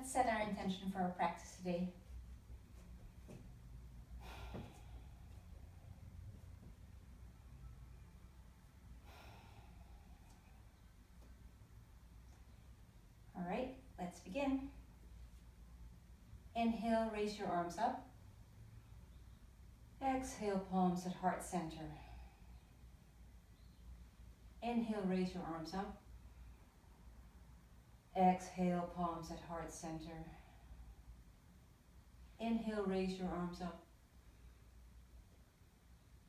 Let's set our intention for our practice today. All right, let's begin. Inhale, raise your arms up. Exhale, palms at heart center. Inhale, raise your arms up. Exhale, palms at heart center. Inhale, raise your arms up.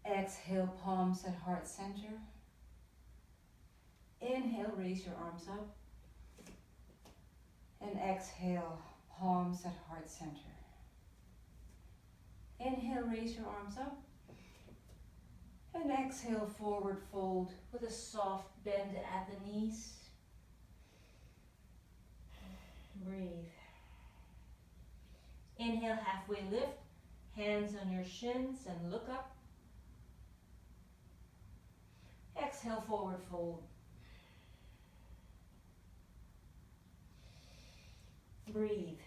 Exhale, palms at heart center. Inhale, raise your arms up. And exhale, palms at heart center. Inhale, raise your arms up. And exhale, forward fold with a soft bend at the knees. Breathe. Inhale, halfway lift. Hands on your shins and look up. Exhale, forward fold. Breathe.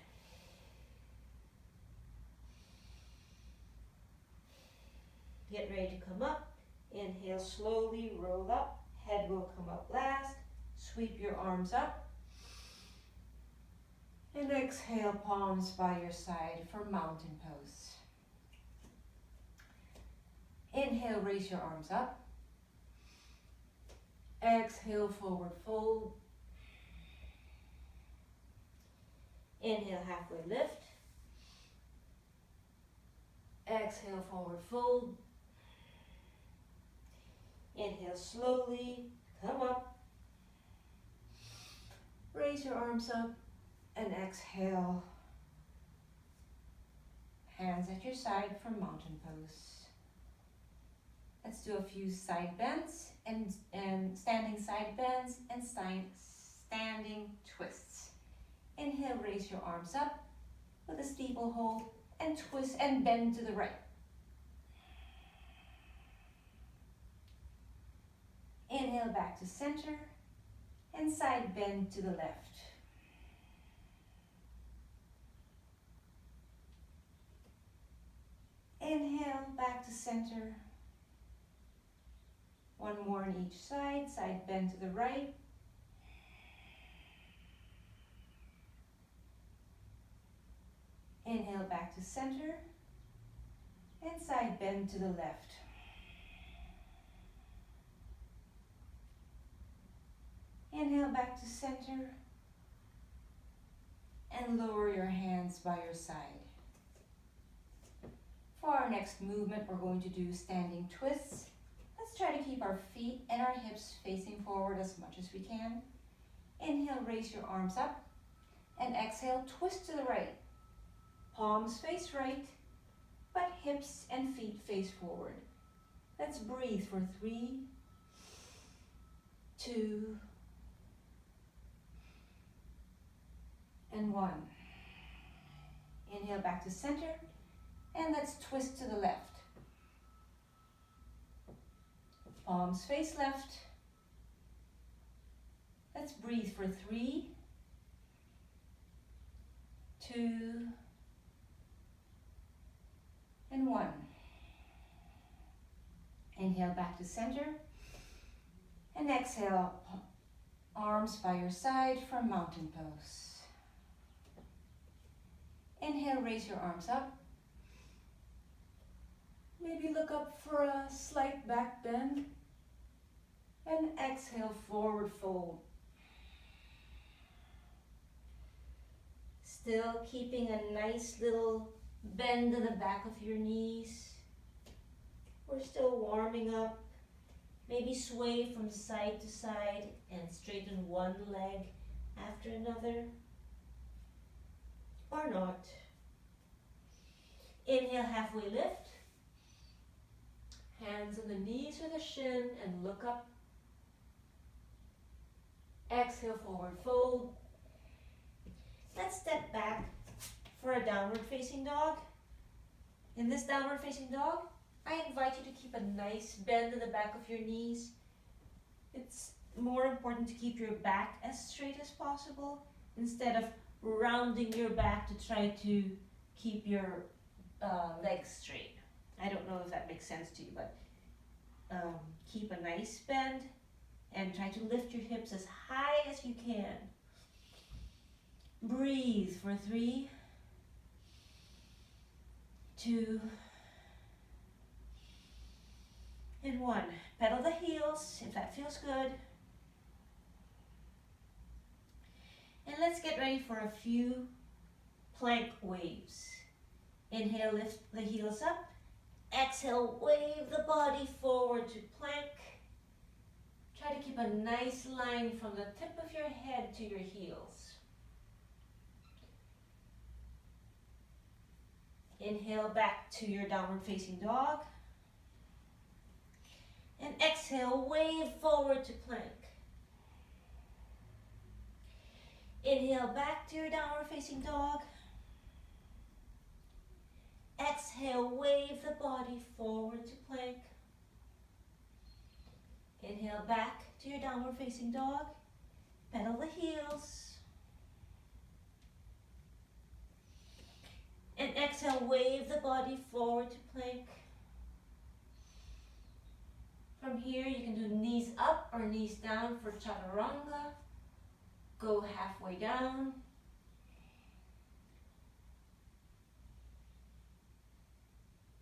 Get ready to come up. Inhale, slowly roll up. Head will come up last. Sweep your arms up. And exhale, palms by your side for mountain pose. Inhale, raise your arms up. Exhale, forward fold. Inhale, halfway lift. Exhale, forward fold. Inhale, slowly come up. Raise your arms up and exhale. Hands at your side for mountain pose. Let's do a few side bends and standing side bends and standing twists. Inhale, raise your arms up with a steeple hold and twist and bend to the right. Inhale, back to center and side bend to the left. Inhale, back to center. One more on each side, side bend to the right. Inhale, back to center and side bend to the left. Inhale, back to center and lower your hands by your side. For our next movement, we're going to do standing twists. Let's try to keep our feet and our hips facing forward as much as we can. Inhale, raise your arms up and exhale, twist to the right. Palms face right, but hips and feet face forward. Let's breathe for 3, 2, and 1. Inhale, back to center, and let's twist to the left. Palms face left. Let's breathe for 3, 2, and 1. Inhale, back to center, and exhale, arms by your side for mountain pose. Inhale, raise your arms up. Maybe look up for a slight back bend. And exhale, forward fold. Still keeping a nice little bend in the back of your knees. We're still warming up. Maybe sway from side to side and straighten one leg after another. Or not. Inhale, halfway lift. Hands on the knees or the shin and look up. Exhale, forward fold. Let's step back for a downward facing dog. In this downward facing dog, I invite you to keep a nice bend in the back of your knees. It's more important to keep your back as straight as possible instead of rounding your back to try to keep your legs straight. I don't know if that makes sense to you, but keep a nice bend and try to lift your hips as high as you can. Breathe for 3, 2, and 1. Pedal the heels if that feels good. And let's get ready for a few plank waves. Inhale, lift the heels up. Exhale, wave the body forward to plank. Try to keep a nice line from the tip of your head to your heels. Inhale back to your downward facing dog. And exhale, wave forward to plank. Inhale back to your downward facing dog. Exhale, wave the body forward to plank. Inhale back to your downward facing dog. Pedal the heels. And exhale, wave the body forward to plank. From here, you can do knees up or knees down for chaturanga. Go halfway down.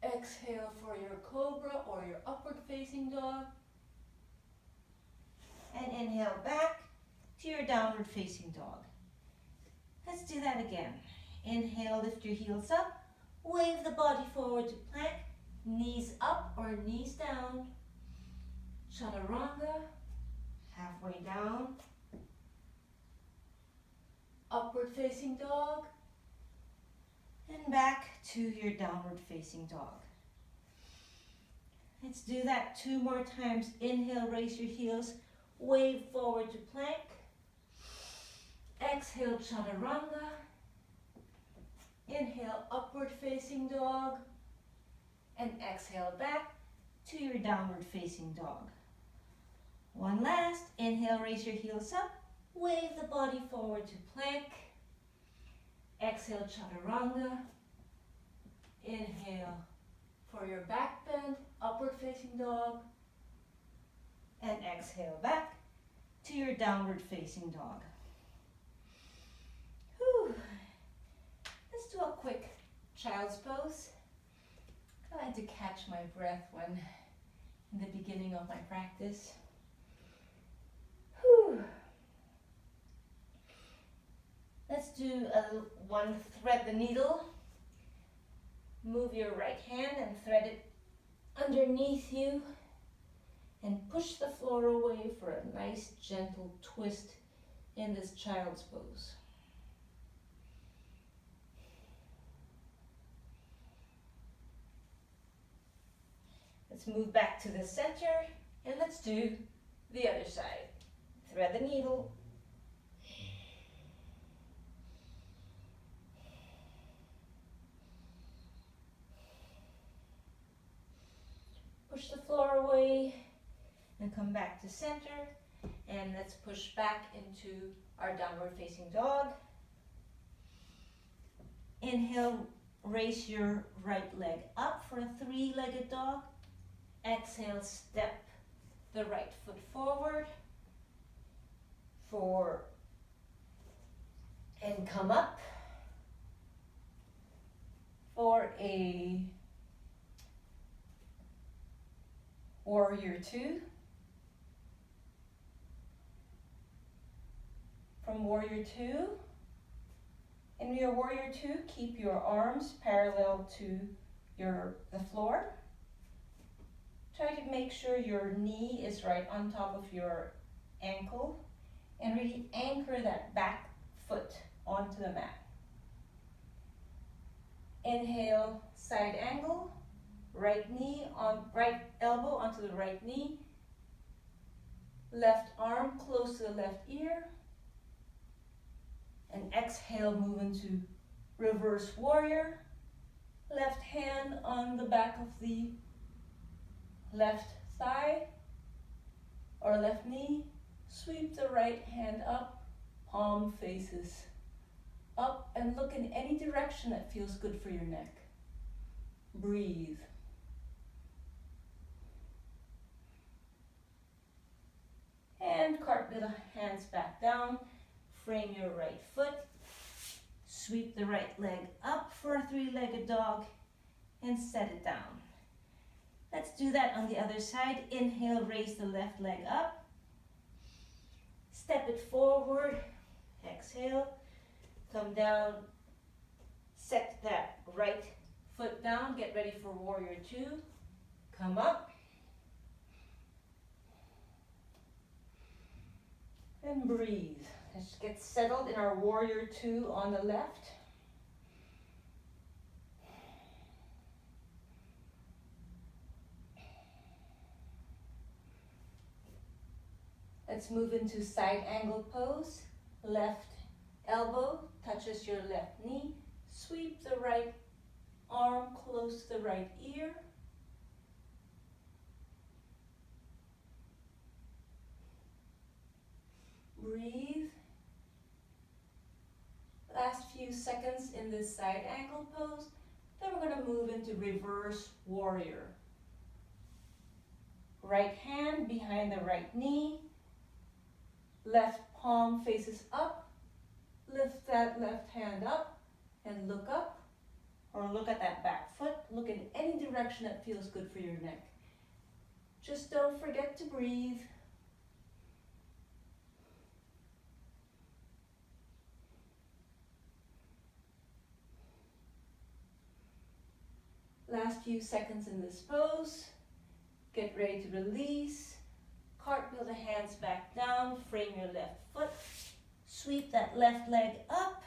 Exhale for your cobra or your upward facing dog. And inhale back to your downward facing dog. Let's do that again. Inhale, lift your heels up. Wave the body forward to plank. Knees up or knees down. Chaturanga. Halfway down. Upward facing dog. And back to your downward facing dog. Let's do that 2 more times. Inhale, raise your heels. Wave forward to plank. Exhale, chaturanga. Inhale, upward facing dog. And exhale back to your downward facing dog. One last. Inhale, raise your heels up. Wave the body forward to plank. Exhale, chaturanga. Inhale for your back bend, upward facing dog. And exhale back to your downward facing dog. Whew. Let's do a quick child's pose. I had to catch my breath when in the beginning of my practice. Whew. Let's do one thread the needle. Move your right hand and thread it underneath you and push the floor away for a nice gentle twist in this child's pose. Let's move back to the center and let's do the other side. Thread the needle. Push the floor away and come back to center. And let's push back into our downward facing dog. Inhale, raise your right leg up for a 3-legged dog. Exhale, step the right foot forward. 4, and come up for a warrior 2. From warrior 2, in your warrior 2, keep your arms parallel to the floor. Try to make sure your knee is right on top of your ankle and really anchor that back foot onto the mat. Inhale, side angle. Right elbow onto the right knee. Left arm close to the left ear. And exhale, move into reverse warrior. Left hand on the back of the left thigh or left knee. Sweep the right hand up, palm faces up and look in any direction that feels good for your neck. Breathe. And cartwheel the hands back down. Frame your right foot. Sweep the right leg up for a three-legged dog and set it down. Let's do that on the other side. Inhale, raise the left leg up. Step it forward. Exhale. Come down. Set that right foot down. Get ready for warrior two. Come up. And breathe. Let's get settled in our warrior two on the left. Let's move into side angle pose. Left elbow touches your left knee. Sweep the right arm close to the right ear. Breathe. Last few seconds in this side angle pose. Then we're going to move into reverse warrior. Right hand behind the right knee. Left palm faces up. Lift that left hand up and look up. Or look at that back foot. Look in any direction that feels good for your neck. Just don't forget to breathe. Last few seconds in this pose. Get ready to release. Cartwheel the hands back down. Frame your left foot. Sweep that left leg up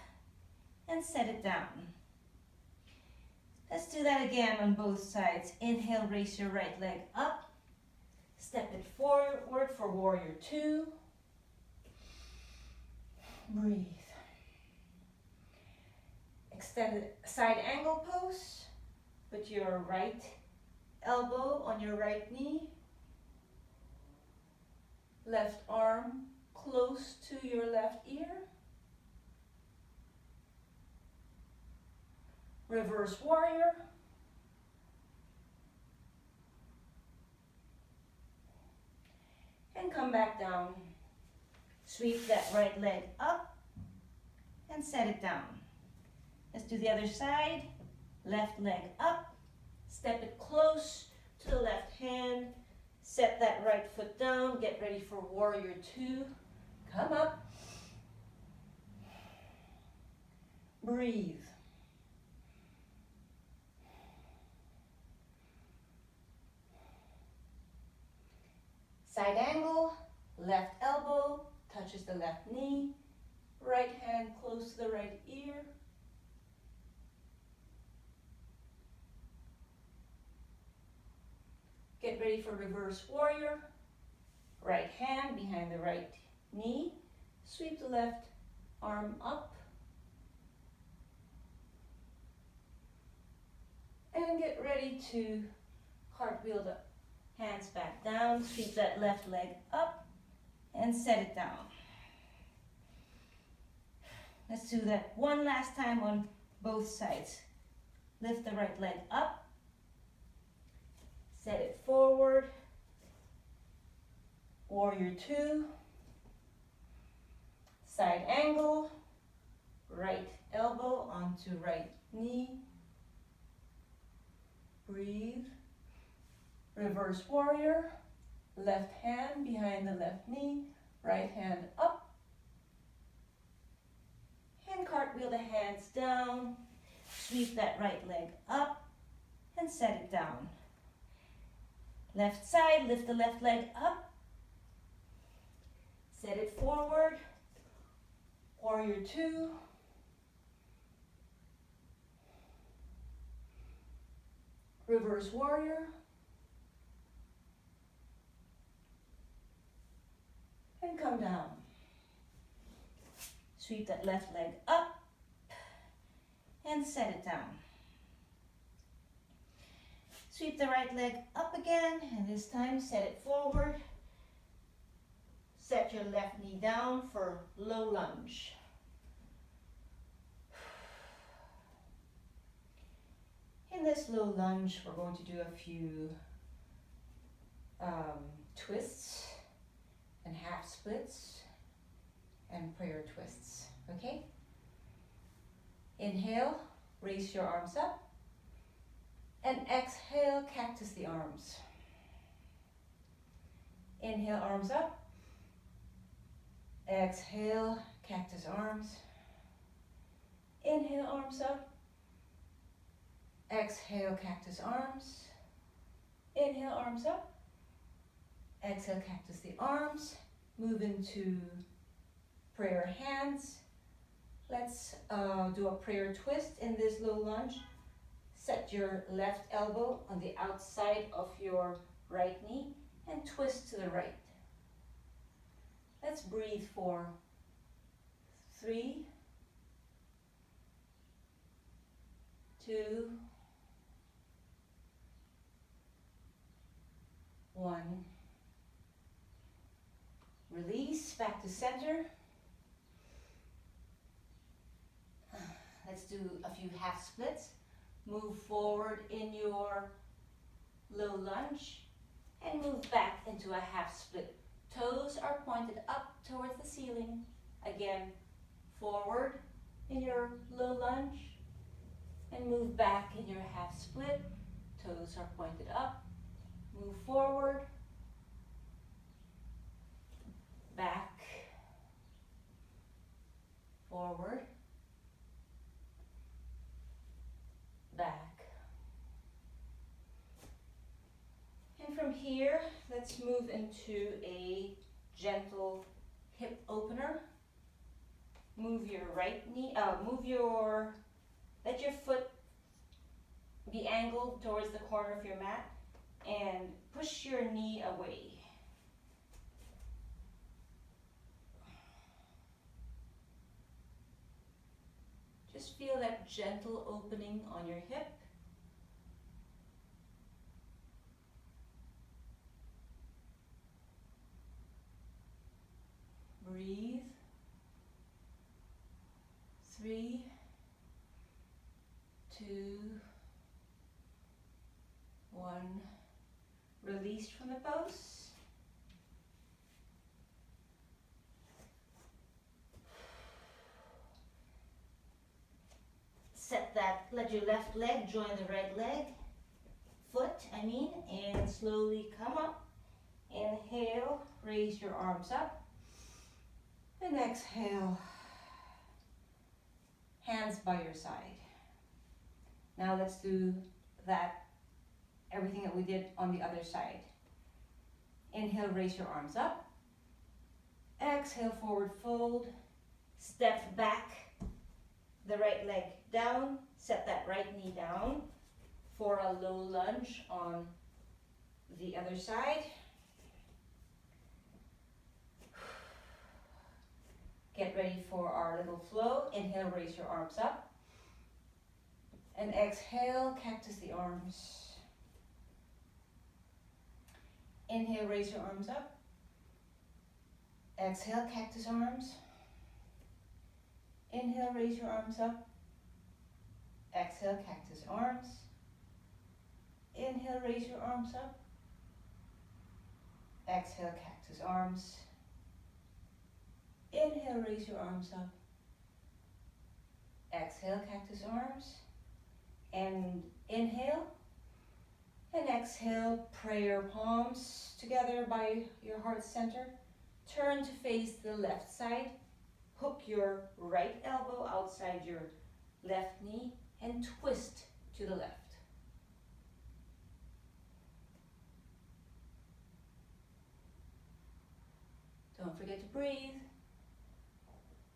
and set it down. Let's do that again on both sides. Inhale, raise your right leg up. Step it forward for warrior two. Breathe. Extended side angle pose. Put your right elbow on your right knee. Left arm close to your left ear. Reverse warrior. And come back down. Sweep that right leg up and set it down. Let's do the other side. Left leg up. Step it close to the left hand. Set that right foot down. Get ready for warrior two. Come up. Breathe. Side angle, left elbow touches the left knee, right hand close to the right ear. Get ready for reverse warrior. Right hand behind the right knee. Sweep the left arm up. And get ready to cartwheel the hands back down. Sweep that left leg up and set it down. Let's do that one last time on both sides. Lift the right leg up. Set it forward. Warrior two. Side angle. Right elbow onto right knee. Breathe. Reverse warrior. Left hand behind the left knee. Right hand up. And cartwheel the hands down. Sweep that right leg up and set it down. Left side, lift the left leg up. Set it forward. Warrior two. Reverse warrior. And come down. Sweep that left leg up and set it down. Sweep the right leg up again, and this time set it forward. Set your left knee down for low lunge. In this low lunge, we're going to do a few twists and half splits and prayer twists, okay? Inhale, raise your arms up, and exhale, cactus the arms. Inhale, arms up. Exhale, cactus arms. Inhale, arms up. Exhale, cactus arms. Inhale, arms up. Exhale, cactus the arms. Move into prayer hands. Let's do a prayer twist in this low lunge. Set your left elbow on the outside of your right knee and twist to the right. Let's breathe for 3, 2, 1. Release back to center. Let's do a few half splits. Move forward in your low lunge and move back into a half split. Toes are pointed up towards the ceiling. Again, forward in your low lunge and move back in your half split. Toes are pointed up. Move forward, back, forward, back. And from here, let's move into a gentle hip opener. Move your right knee, let your foot be angled towards the corner of your mat and push your knee away. Just feel that gentle opening on your hip. Breathe. 3, 2, 1. Release from the pose. Set that, let your left leg join the right leg, and slowly come up. Inhale, raise your arms up. And exhale, hands by your side. Now let's do everything that we did on the other side. Inhale, raise your arms up. Exhale, forward fold. Step back, the right leg down. Set that right knee down for a low lunge on the other side. Get ready for our little flow. Inhale, raise your arms up. And exhale, cactus the arms. Inhale, raise your arms up. Exhale, cactus arms. Inhale, raise your arms up. Exhale, cactus arms. Inhale, raise your arms up. Exhale, cactus arms. Inhale, raise your arms up. Exhale, cactus arms. And inhale. And exhale, prayer palms together by your heart center. Turn to face the left side. Hook your right elbow outside your left knee and twist to the left. Don't forget to breathe.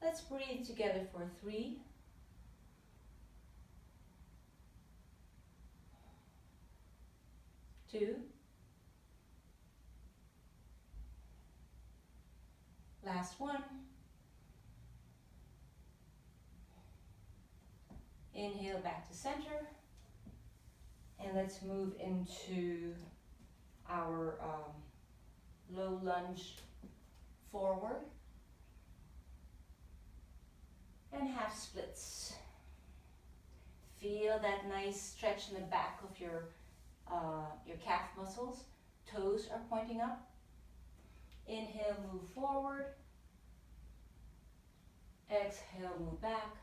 Let's breathe together for 3, 2, last one. Inhale back to center. And let's move into our low lunge forward. And half splits. Feel that nice stretch in the back of your calf muscles. Toes are pointing up. Inhale, move forward. Exhale, move back.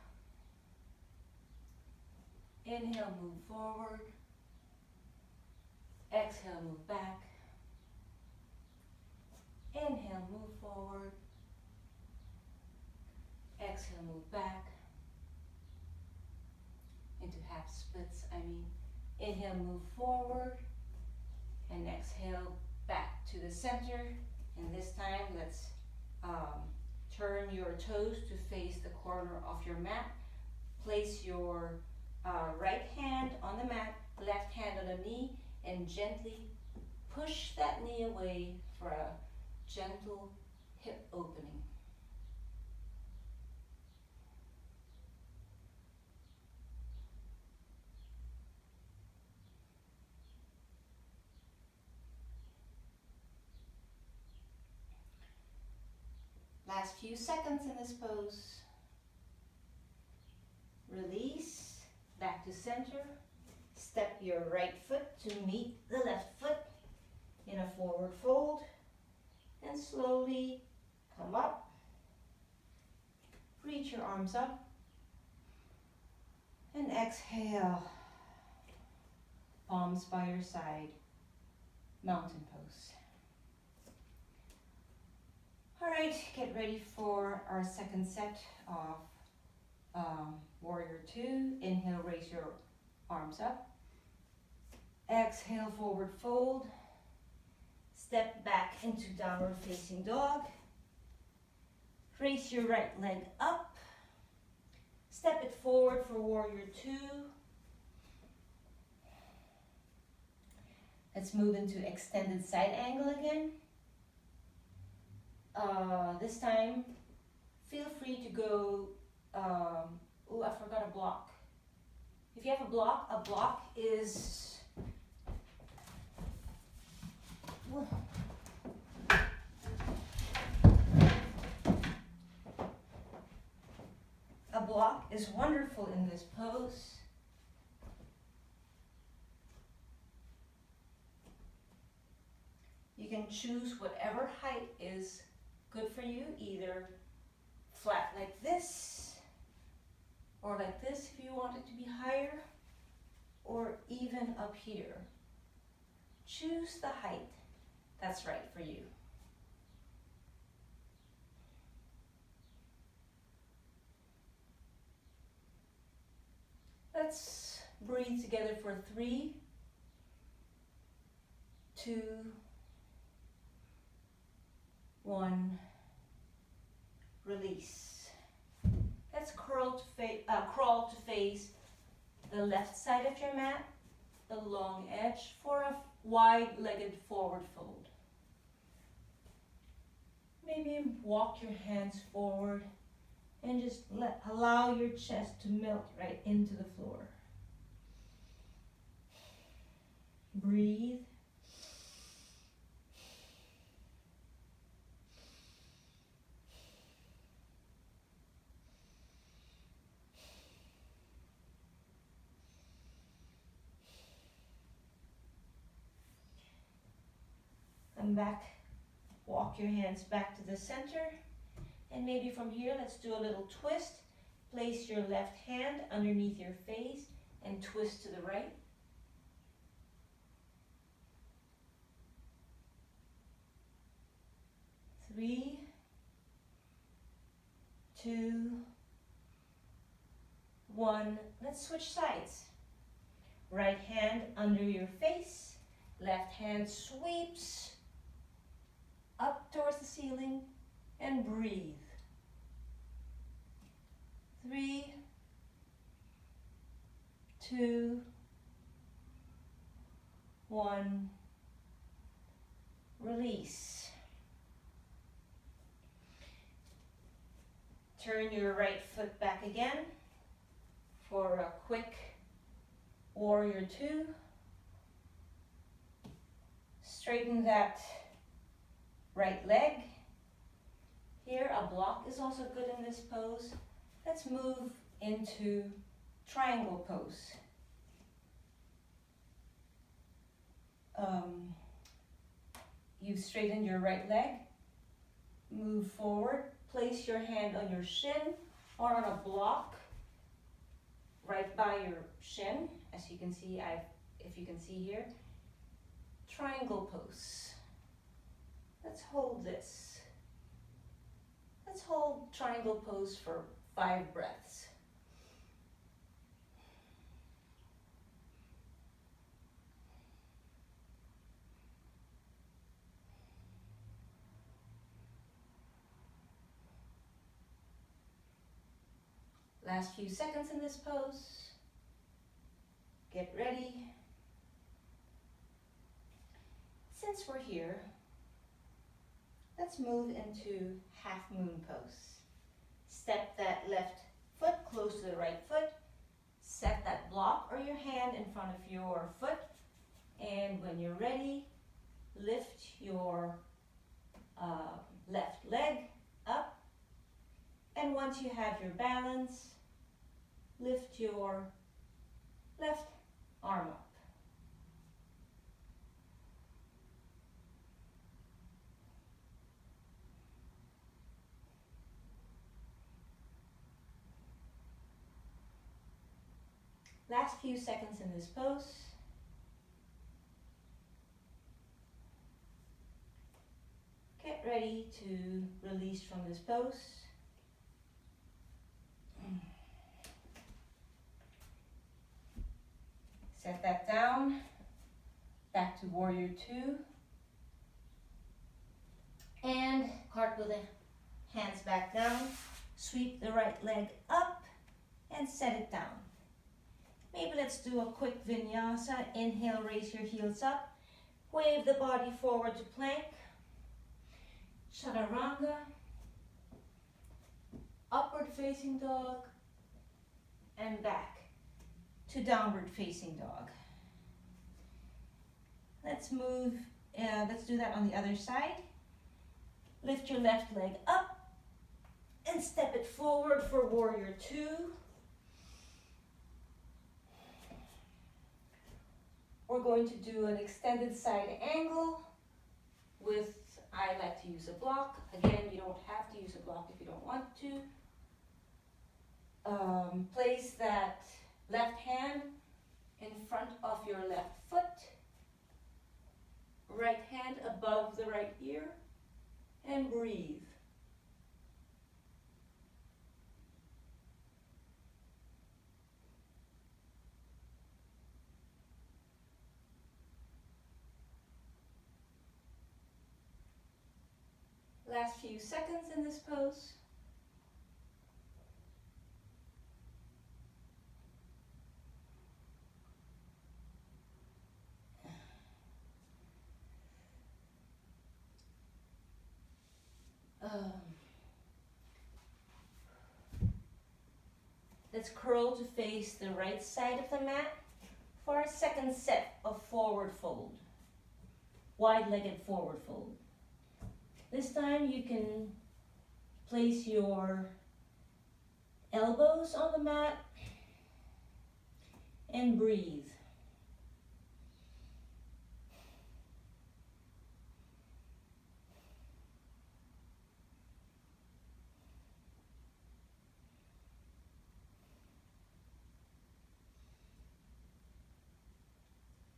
Inhale, move forward. Exhale, move back. Inhale, move forward. Exhale, move back. Into half splits, Inhale, move forward. And exhale, back to the center. And this time, let's turn your toes to face the corner of your mat. Place your right hand on the mat, left hand on the knee, and gently push that knee away for a gentle hip opening. Last few seconds in this pose. Release, back to center. Step your right foot to meet the left foot in a forward fold. And slowly come up. Reach your arms up. And exhale. Palms by your side. Mountain pose. All right, get ready for our second set of Warrior Two. Inhale, raise your arms up. Exhale, forward fold. Step back into downward facing dog. Raise your right leg up. Step it forward for Warrior Two. Let's move into extended side angle again. This time, feel free to go, I forgot a block. If you have a block is, wonderful in this pose. You can choose whatever height is good for you, either flat like this, or like this if you want it to be higher, or even up here. Choose the height that's right for you. Let's breathe together for 3, 2, 1, release. Let's crawl to face the left side of your mat, the long edge, for a wide-legged forward fold. Maybe walk your hands forward and just allow your chest to melt right into the floor. Breathe. Come back, walk your hands back to the center, and maybe from here, let's do a little twist. Place your left hand underneath your face and twist to the right. Three, 2, 1. Let's switch sides. Right hand under your face, left hand sweeps up towards the ceiling, and breathe. 3, 2, 1, release. Turn your right foot back again for a quick Warrior Two. Straighten that right leg. Here, a block is also good in this pose. Let's move into triangle pose. You straighten your right leg, move forward, place your hand on your shin or on a block right by your shin, as you can see, if you can see here. Triangle pose. Let's hold this. Let's hold triangle pose for 5 breaths. Last few seconds in this pose. Get ready. Since we're here, let's move into half moon pose. Step that left foot close to the right foot. Set that block or your hand in front of your foot. And when you're ready, lift your left leg up. And once you have your balance, lift your left arm up. Last few seconds in this pose. Get ready to release from this pose. Set that down. Back to warrior 2. And cartwheel the hands back down. Sweep the right leg up and set it down. Maybe let's do a quick vinyasa. Inhale, raise your heels up. Wave the body forward to plank. Chaturanga. Upward facing dog. And back to downward facing dog. Let's move, let's do that on the other side. Lift your left leg up and step it forward for warrior 2. We're going to do an extended side angle with, I like to use a block. Again, you don't have to use a block if you don't want to. Place that left hand in front of your left foot. Right hand above the right ear. And breathe. Last few seconds in this pose. Let's curl to face the right side of the mat for our second set of forward fold. Wide-legged forward fold. This time you can place your elbows on the mat and breathe.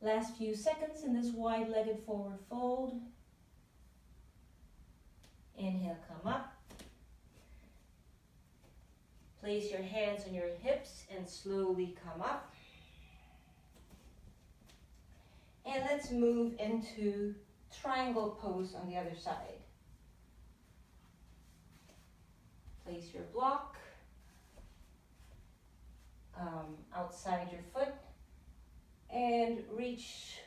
Last few seconds in this wide-legged forward fold. Inhale, come up. Place your hands on your hips and slowly come up. And let's move into triangle pose on the other side. Place your block outside your foot and reach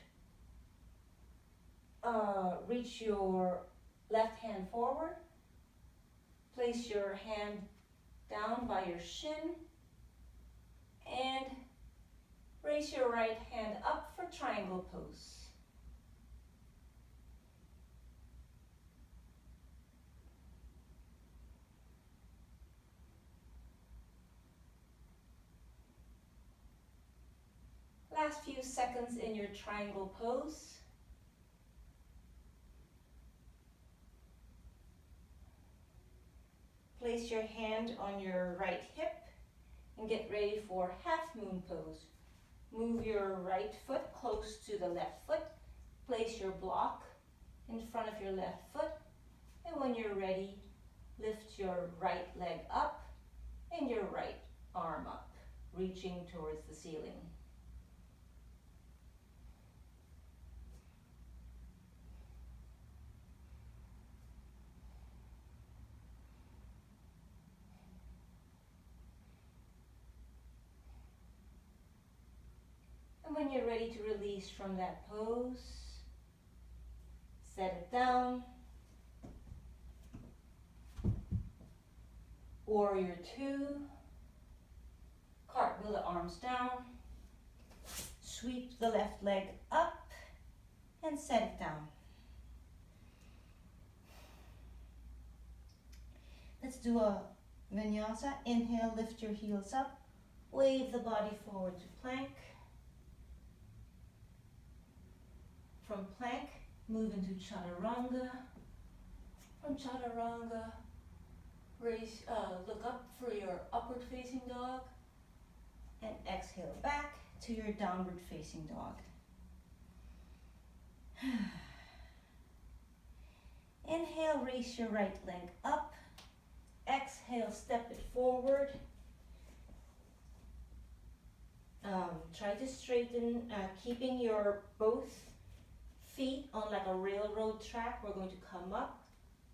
your left hand forward. Place your hand down by your shin and raise your right hand up for triangle pose. Last few seconds in your triangle pose. Place your hand on your right hip and get ready for half moon pose. Move your right foot close to the left foot. Place your block in front of your left foot. And when you're ready, lift your right leg up and your right arm up, reaching towards the ceiling. And when you're ready to release from that pose, set it down. Warrior two. Cartwheel the arms down. Sweep the left leg up and set it down. Let's do a vinyasa. Inhale, lift your heels up. Wave the body forward to plank. From plank, move into chaturanga. From chaturanga, look up for your upward facing dog. And exhale back to your downward facing dog. Inhale, raise your right leg up. Exhale, step it forward. Try to straighten, keeping your both feet on like a railroad track. We're going to come up,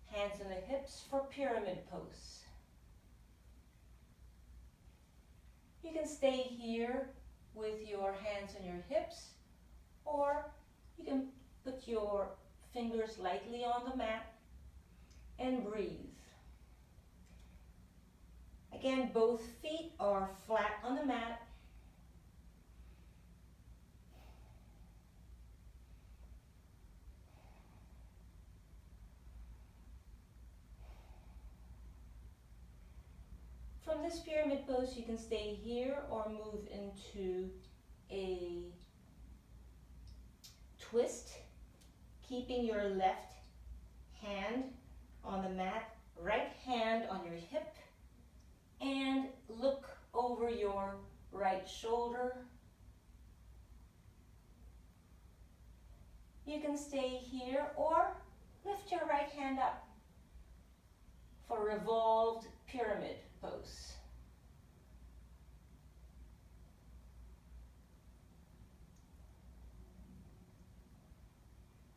hands on the hips for pyramid pose. You can stay here with your hands on your hips, or you can put your fingers lightly on the mat and breathe. Again, both feet are flat on the mat. From this pyramid pose, you can stay here or move into a twist, keeping your left hand on the mat, right hand on your hip, and look over your right shoulder. You can stay here or lift your right hand up for revolved pyramid pose.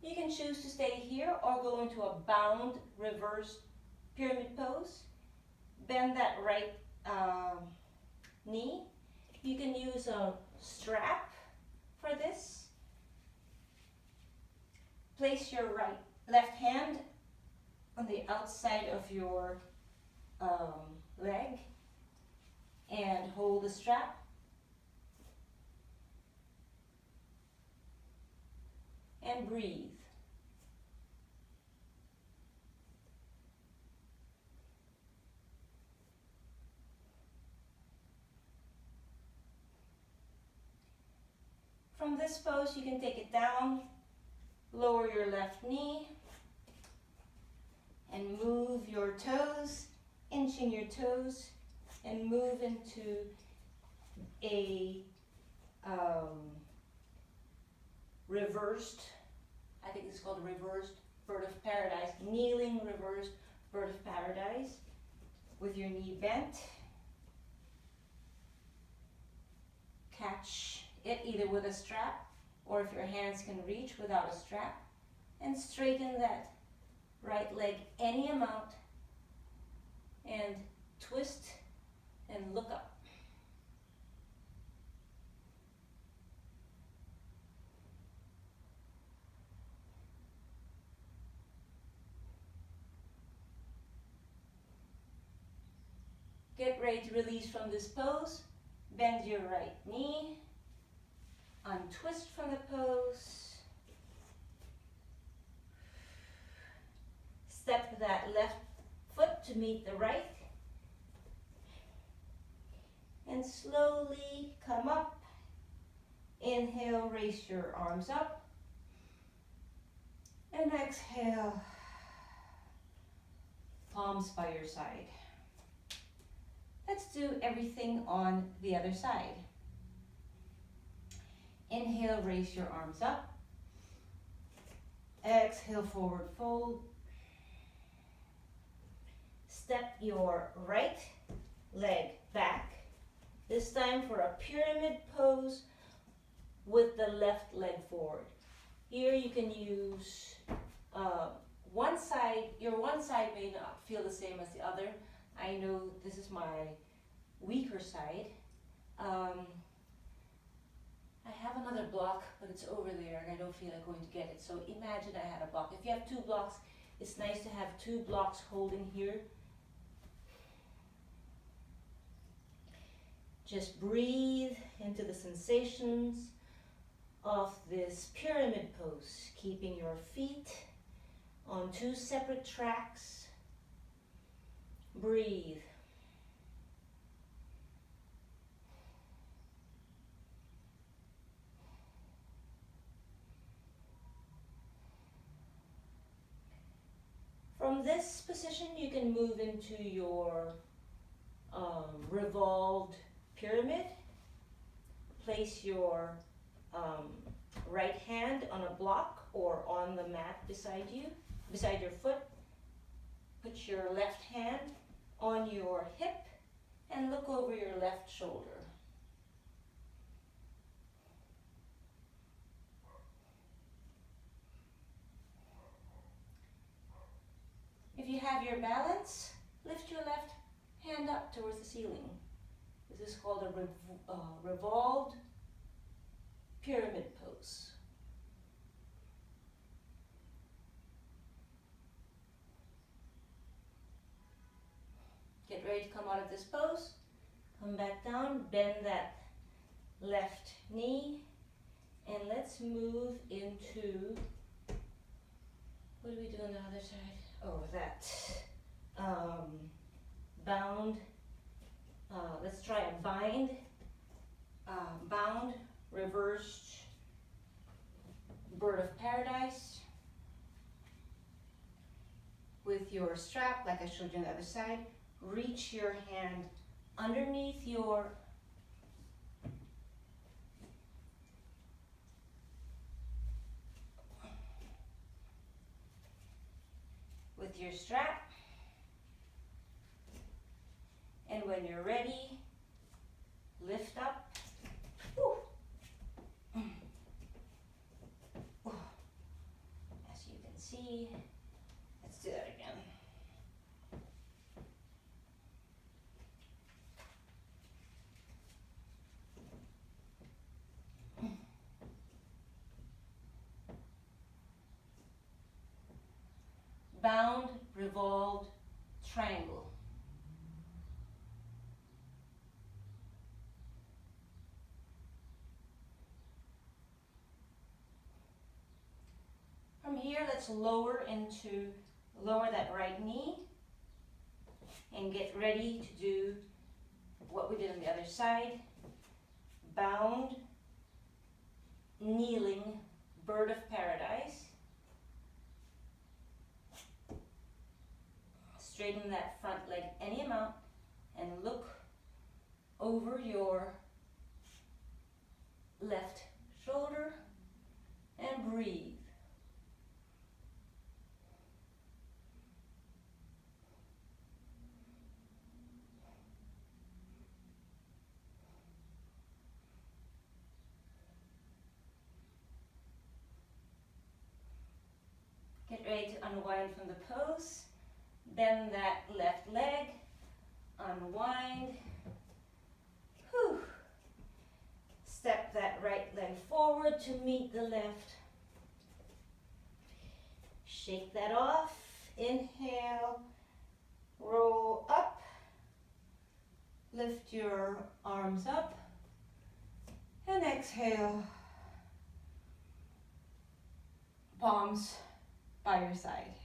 You can choose to stay here or go into a bound reverse pyramid pose. Bend that right knee. You can use a strap for this. Place your left hand on the outside of your leg and hold the strap. And breathe. From this pose, you can take it down, lower your left knee, and move your toes, inching your toes, and move into a reversed, I think it's called reversed bird of paradise, kneeling reversed bird of paradise with your knee bent. Catch it either with a strap or if your hands can reach without a strap, and straighten that right leg any amount and twist and look up. Get ready to release from this pose. Bend your right knee. Untwist from the pose. Step that left foot to meet the right. And slowly come up. Inhale, raise your arms up. And exhale, palms by your side. Let's do everything on the other side. Inhale, raise your arms up. Exhale, forward fold. Step your right leg back. This time for a pyramid pose with the left leg forward. Here you can use one side. Your one side may not feel the same as the other. I know this is my weaker side. I have another block, but it's over there and I don't feel like going to get it. So imagine I had a block. If you have 2 blocks, it's nice to have 2 blocks holding here. Just breathe into the sensations of this pyramid pose, keeping your feet on 2 separate tracks. Breathe. From this position, you can move into your revolved pyramid. Place your right hand on a block or on the mat beside you, beside your foot. Put your left hand on your hip and look over your left shoulder. If you have your balance, lift your left hand up towards the ceiling. This is called a revolved pyramid pose. Get ready to come out of this pose. Come back down, bend that left knee, and let's move into, what do we do on the other side? Oh, that bound, let's try a bound, reversed bird of paradise. With your strap, like I showed you on the other side, reach your hand underneath your strap, and when you're ready, lift up. Woo. As you can see, let's do that again. Bound, revolved, triangle. From here, let's lower that right knee and get ready to do what we did on the other side. Bound, kneeling, bird of paradise. Straighten that front leg any amount and look over your left shoulder and breathe. Get ready to unwind from the pose. Bend that left leg, unwind. Whew. Step that right leg forward to meet the left. Shake that off. Inhale, roll up. Lift your arms up. And exhale. Palms by your side.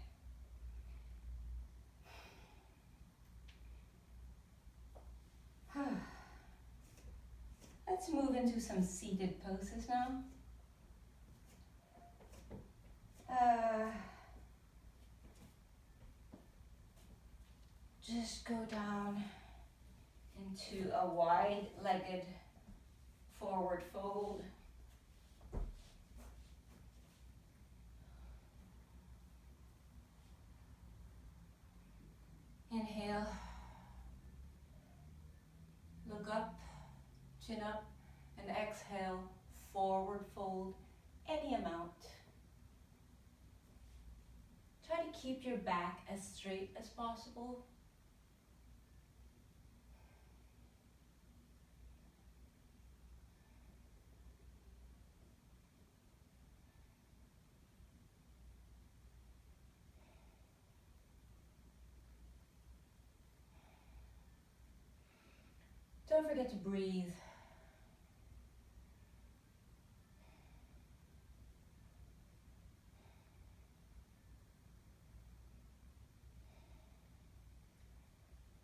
Let's Let's move into some seated poses now. Just go down into a wide-legged forward fold. Inhale, look up, chin up, and exhale, forward fold, any amount. Try to keep your back as straight as possible. Don't forget to breathe.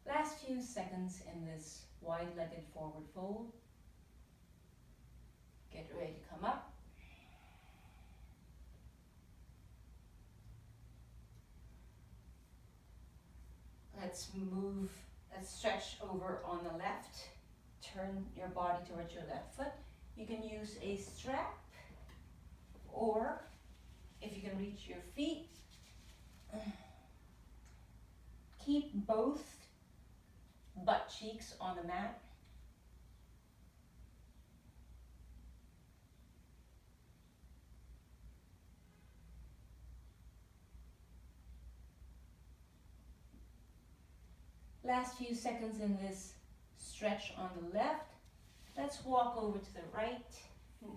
Last few seconds in this wide-legged forward fold. Get ready to come up. Let's stretch over on the left. Turn your body towards your left foot. You can use a strap, or if you can reach your feet, keep both butt cheeks on the mat. Last few seconds in this stretch on the left. Let's walk over to the right.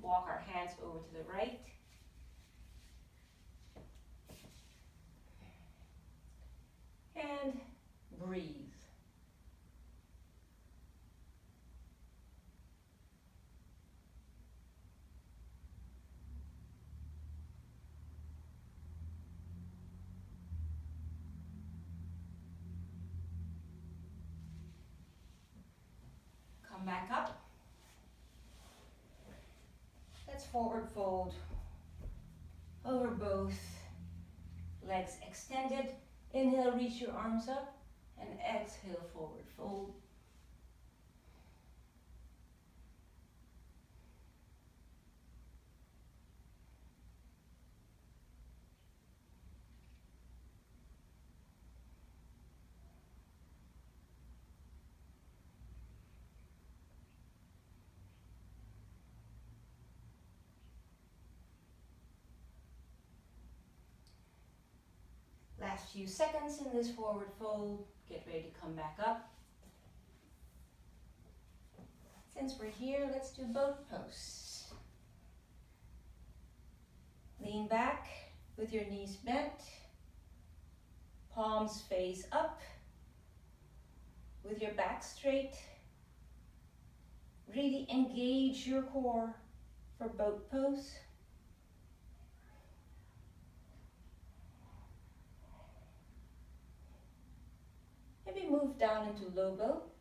Walk our hands over to the right. And breathe. Come back up. Let's forward fold over both legs extended. Inhale, reach your arms up, and exhale, forward fold. Last few seconds in this forward fold. Get ready to come back up. Since we're here, let's do boat pose. Lean back with your knees bent. Palms face up. With your back straight. Really engage your core for boat pose. Maybe move down into low boat.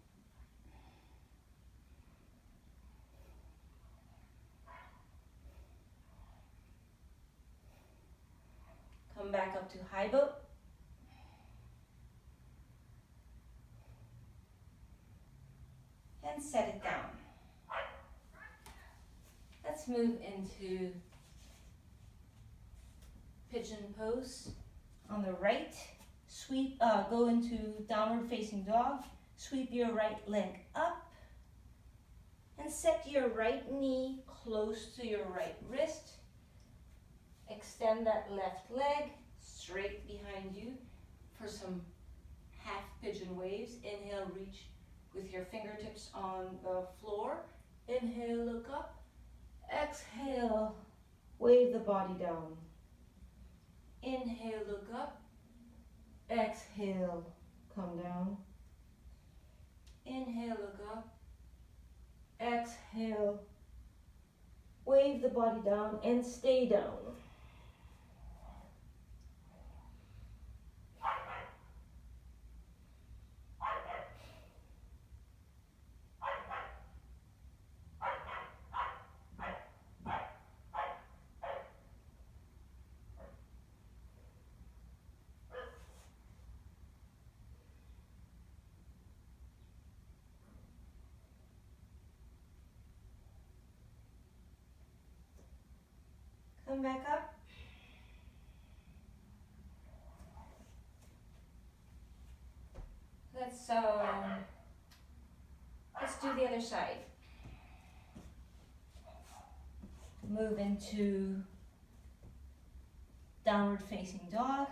Come back up to high boat. And set it down. Let's move into pigeon pose on the right. Sweep, go into downward facing dog. Sweep your right leg up and set your right knee close to your right wrist. Extend that left leg straight behind you for some half pigeon waves. Inhale, reach with your fingertips on the floor. Inhale, look up. Exhale, wave the body down. Inhale, look up. Exhale, come down. Inhale, look up. Exhale, wave the body down and stay down. Come back up. Let's do the other side. Move into downward facing dog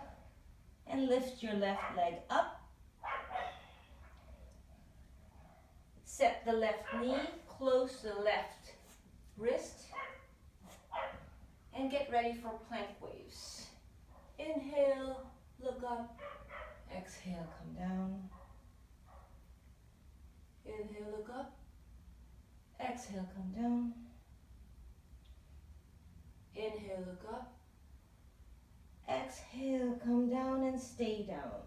and lift your left leg up. Set the left knee close to the left wrist and get ready for plank waves. Inhale, look up. Exhale, come down. Inhale, look up. Exhale, come down. Inhale, look up. Exhale, come down and stay down.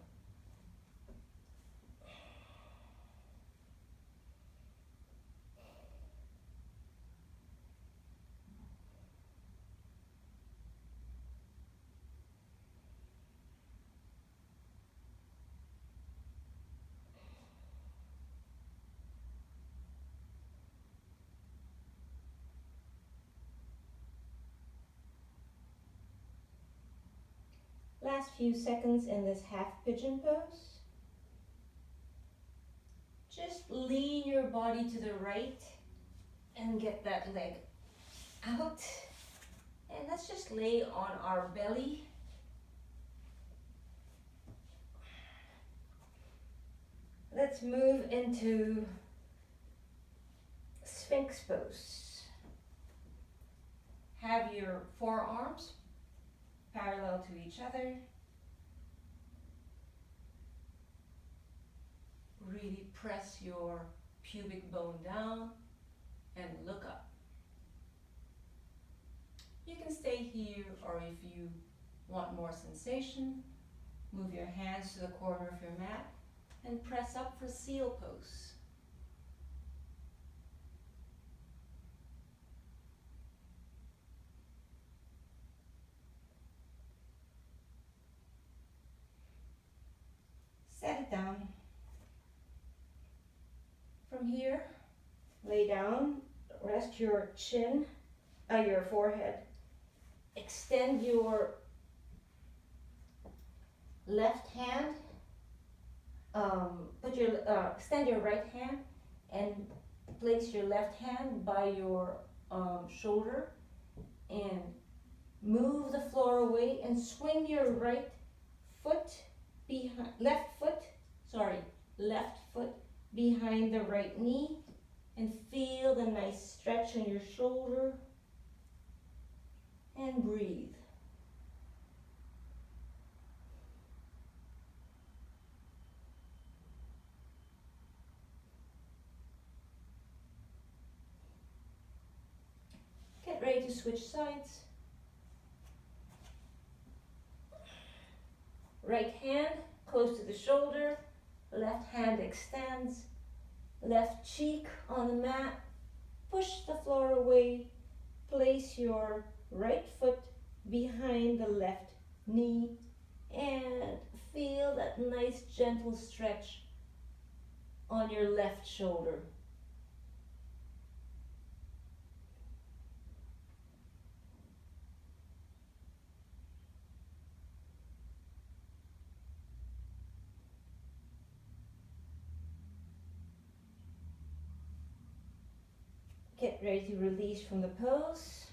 Last few seconds in this half pigeon pose. Just lean your body to the right and get that leg out. And let's just lay on our belly. Let's move into Sphinx pose. Have your forearms parallel to each other. Really press your pubic bone down and look up. You can stay here, or if you want more sensation, move your hands to the corner of your mat and press up for seal pose. Set it down. From here, lay down, rest your chin, your forehead. Extend your left hand, extend your right hand and place your left hand by your shoulder and move the floor away and swing your left foot behind the right knee and feel the nice stretch in your shoulder and breathe. Get ready to switch sides. Right hand close to the shoulder, left hand extends, left cheek on the mat, push the floor away, place your right foot behind the left knee and feel that nice gentle stretch on your left shoulder. Get ready to release from the pose.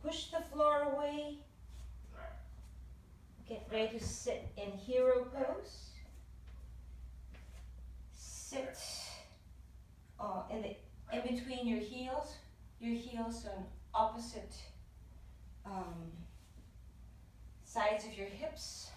Push the floor away. Get ready to sit in hero pose. Sit in between your heels on opposite sides of your hips.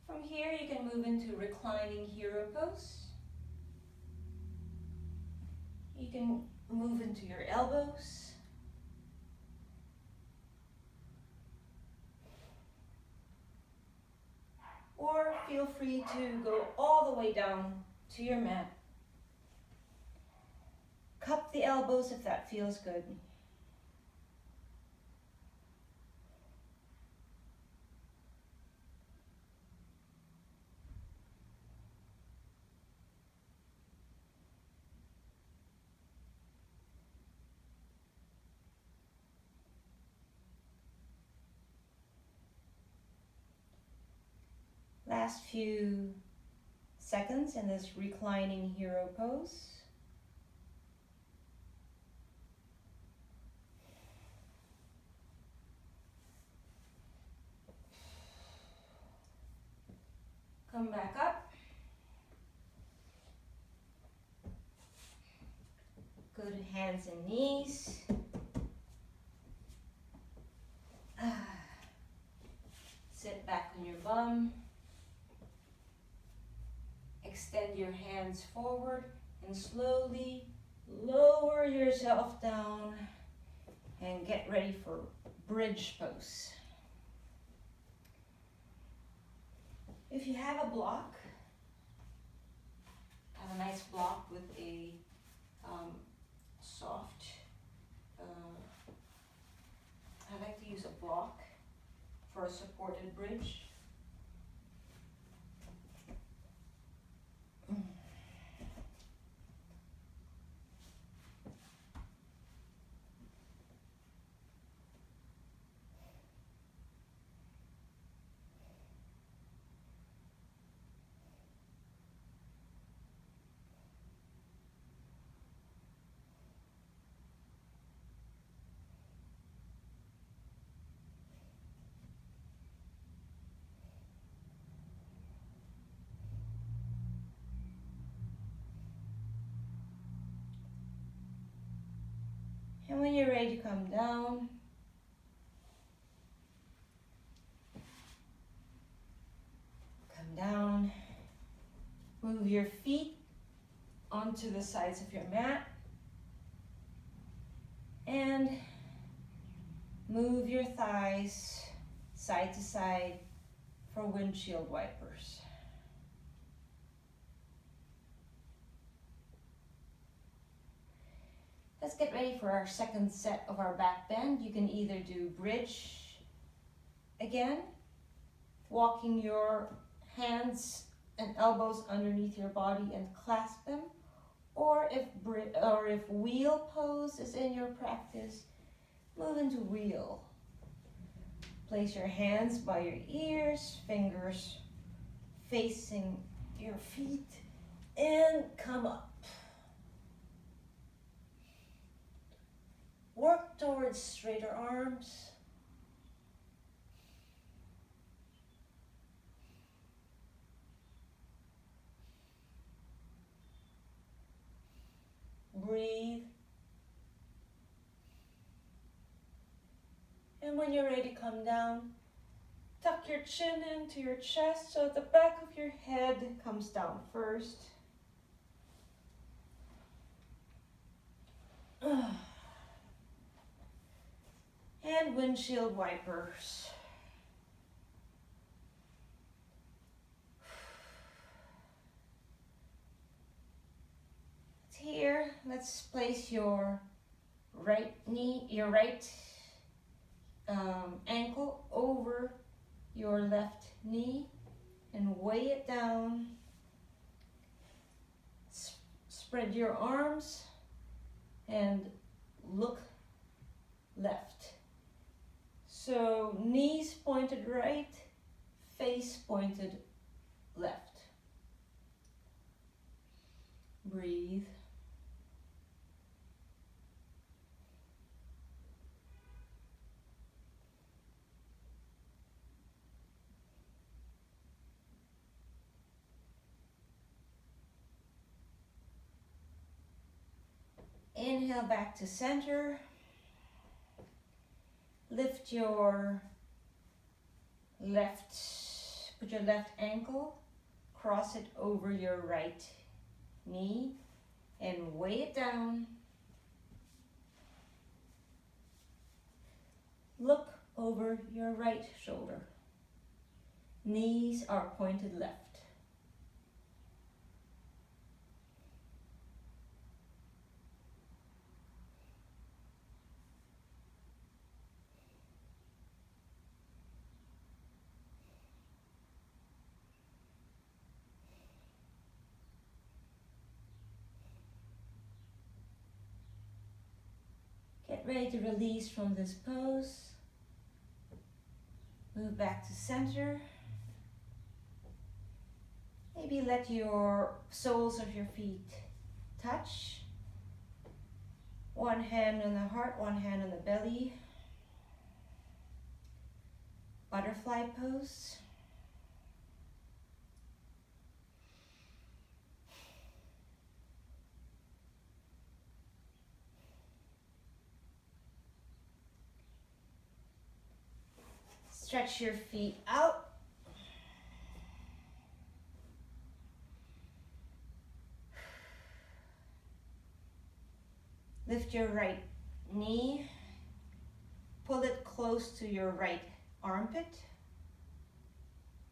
From here, you can move into reclining hero pose. You can move into your elbows. or feel free to go all the way down to your mat. Cup the elbows if that feels good. Last few seconds in this reclining hero pose. Come back up. Good hands and knees. Sit back on your bum. Extend your hands forward and slowly lower yourself down and get ready for bridge pose. If you have a block, have a nice block with a soft, I like to use a block for a supported bridge. And when you're ready to come down, move your feet onto the sides of your mat, and move your thighs side to side for windshield wipers. Let's get ready for our second set of our back bend. You can either do bridge again, walking your hands and elbows underneath your body and clasp them, or if wheel pose is in your practice, move into wheel. Place your hands by your ears, fingers facing your feet, and come up. Work towards straighter arms. Breathe. And when you're ready to come down, tuck your chin into your chest so the back of your head comes down first. And windshield wipers. Here, let's place your right knee, your right ankle over your left knee and weigh it down. Spread your arms and look left. So knees pointed right, face pointed left. Breathe. Inhale back to center. Lift your put your left ankle, cross it over your right knee, and weigh it down. Look over your right shoulder. Knees are pointed left. Get ready to release from this pose. Move back to center. Maybe let your soles of your feet touch. One hand on the heart, one hand on the belly. Butterfly pose. Stretch your feet out. Lift your right knee. Pull it close to your right armpit.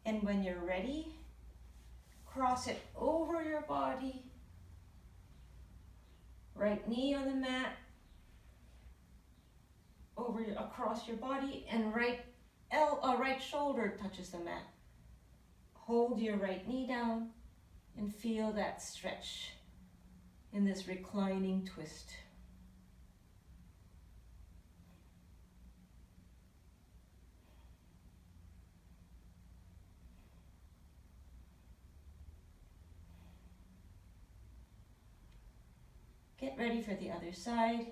And when you're ready, cross it over your body. Right knee on the mat. Across your body, and right shoulder touches the mat. Hold your right knee down and feel that stretch in this reclining twist. Get ready for the other side.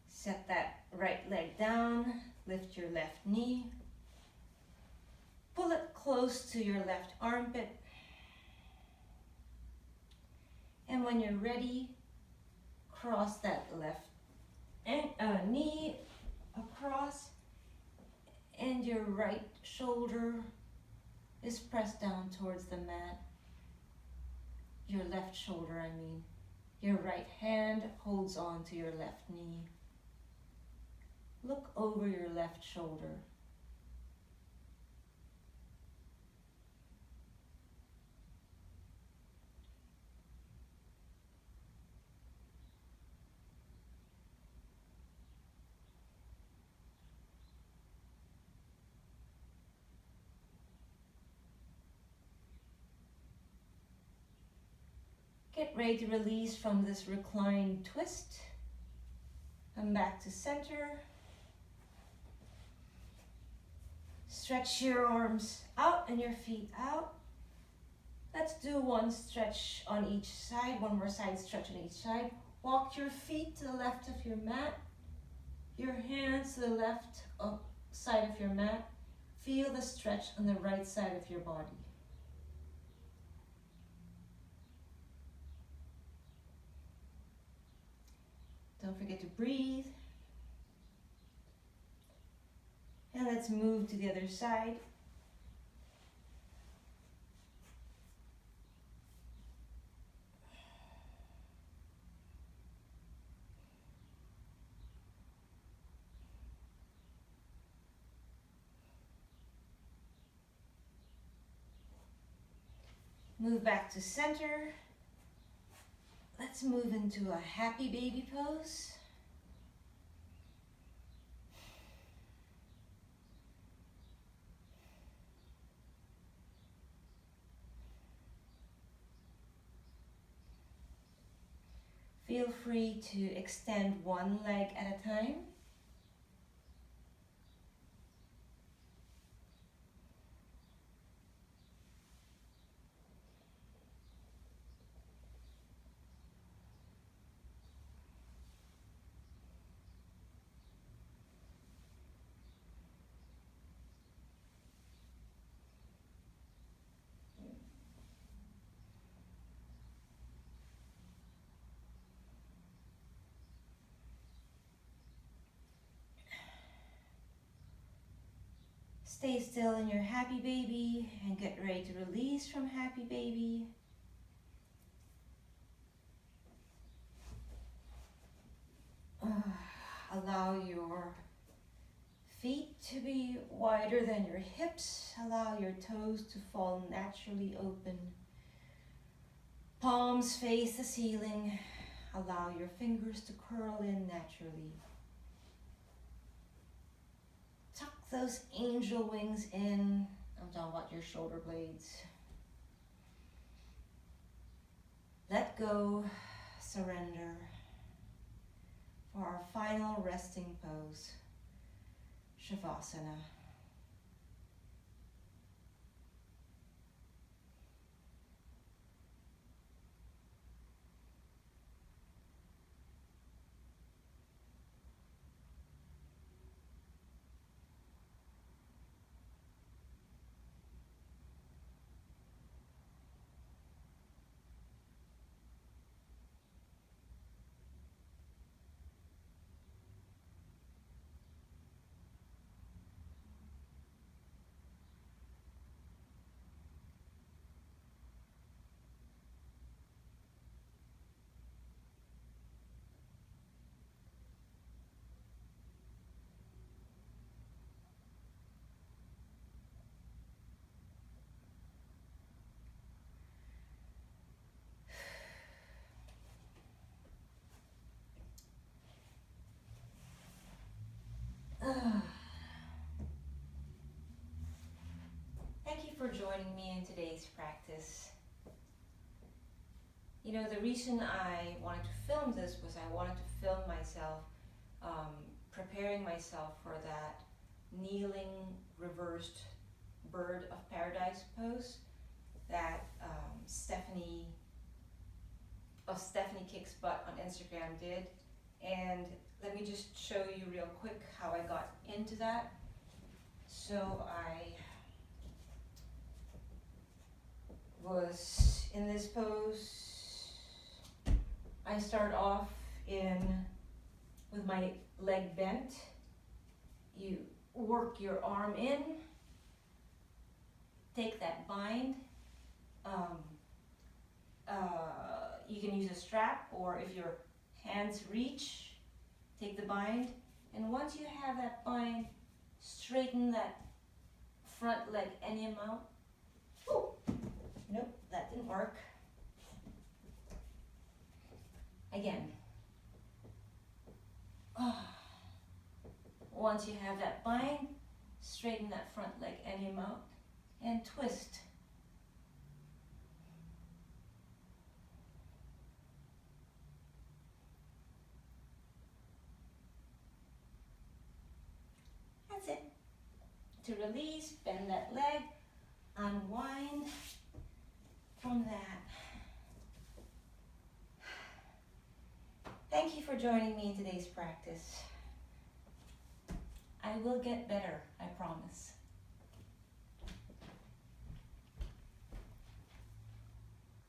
Set that right leg down, lift your left knee. Pull it close to your left armpit. And when you're ready, cross that left knee across, and your right shoulder is pressed down towards the mat. Your left shoulder, I mean. Your right hand holds on to your left knee. Look over your left shoulder. Get ready to release from this reclined twist. Come back to center. Stretch your arms out and your feet out. Let's do one stretch on each side, one more side stretch on each side. Walk your feet to the left of your mat, your hands to the left side of your mat. Feel the stretch on the right side of your body. Don't forget to breathe. And let's move to the other side. Move back to center. Let's move into a happy baby pose. Feel free to extend one leg at a time. Stay still in your happy baby and get ready to release from happy baby. Allow your feet to be wider than your hips. Allow your toes to fall naturally open. Palms face the ceiling. Allow your fingers to curl in naturally. Tuck those angel wings in. I'm talking about your shoulder blades. Let go, surrender for our final resting pose, Shavasana. Thank you for joining me in today's practice. You know, the reason I wanted to film this was I wanted to film myself preparing myself for that kneeling reversed bird of paradise pose that Stephanie Kicks Butt on Instagram did. And let me just show you real quick how I got into that. So I was in this pose. I start off with my leg bent. You work your arm in, take that bind. You can use a strap, or if your hands reach, take the bind. And once you have that bind, straighten that front leg any amount. Oh, nope, that didn't work. Again. Once you have that bind, straighten that front leg any amount and twist. That's it. To release, bend that leg, unwind from that. Thank you for joining me in today's practice. I will get better, I promise.